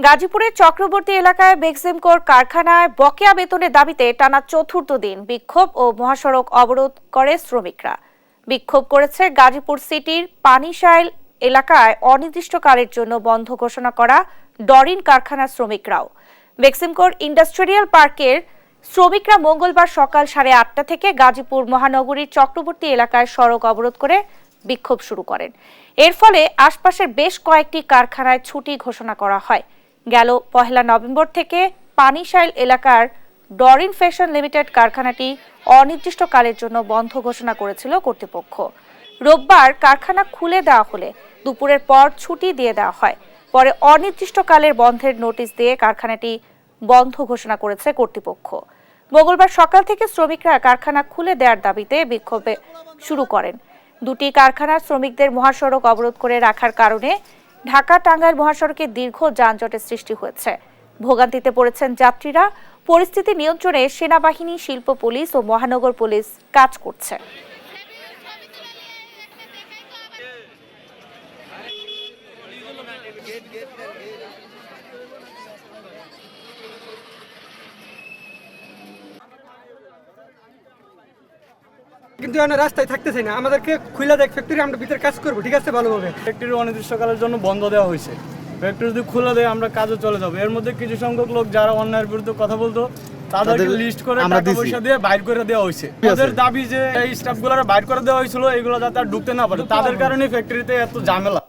গাজীপুরের চক্রবর্তী এলাকায় বেক্সিমকোর কারখানায় বকেয়া বেতনের দাবিতে টানা চতুর্থ দিন বিক্ষোভ ও মহাসড়ক অবরোধ করে শ্রমিকরা। বিক্ষোভ করেছে গাজীপুর সিটির পানিশাইল এলাকায় অনির্দিষ্টকালের জন্য বন্ধ ঘোষণা করা ডরিন কারখানার শ্রমিকরাও। বেক্সিমকোর ইন্ডাস্ট্রিয়াল পার্কের শ্রমিকরা মঙ্গলবার সকাল 8:30 থেকে গাজীপুর মহানগরীর চক্রবর্তী এলাকায় সড়ক অবরোধ করে বিক্ষোভ শুরু করেন। এর ফলে আশপাশের বেশ কয়েকটি কারখানায় ছুটি ঘোষণা করা হয়। গেল 1 নভেম্বর থেকে পানিশাইল এলাকার ডরিন ফ্যাশন লিমিটেড কারখানাটি অনির্দিষ্টকালের জন্য বন্ধ ঘোষণা করেছিল কর্তৃপক্ষ। রোববার কারখানা খুলে দেওয়া হলে দুপুরের পর ছুটি দিয়ে দেওয়া হয়। পরে অনির্দিষ্টকালের বন্ধের নোটিশ দিয়ে কারখানাটি বন্ধ ঘোষণা করেছে কর্তৃপক্ষ। মঙ্গলবার সকাল থেকে শ্রমিকরা কারখানা খুলে দেওয়ার দাবিতে বিক্ষোভ শুরু করেন। দুটি কারখানার শ্রমিকদের মহাসড়ক অবরোধ করে রাখার কারণে ঢাকা-টাঙ্গাইল মহাসড়কে দীর্ঘ যানজটের সৃষ্টি হয়েছে। ভোগান্তিতে পড়েছেন যাত্রীরা। পরিস্থিতি নিয়ন্ত্রণে সেনাবাহিনী, শিল্প পুলিশ ও মহানগর পুলিশ কাজ করছে। কিন্তু আমরা রাস্তায় থাকতেছি না, আমাদেরকে খুলে দেখ ফ্যাক্টরি, আমরা ভিতরে কাজ করবো, ঠিক আছে, ভালোভাবে। ফ্যাক্টরি অনির্দিষ্টকালের জন্য বন্ধ দেওয়া হয়েছে। ফ্যাক্টরি যদি খুলে দেয় আমরা কাজে চলে যাবো। এর মধ্যে কিছু সংখ্যক লোক যারা অন্যায়ের বিরুদ্ধে কথা বলতো তাদেরকে লিস্ট করে টাকা পয়সা দিয়ে বাইর করে দেওয়া হয়েছে। তাদের দাবি যে এই স্টাফগুলো বাইর করে দেওয়া হয়েছিল, এগুলো যাতে আর ঢুকতে না পারে, তাদের কারণে ফ্যাক্টরিতে এত ঝামেলা।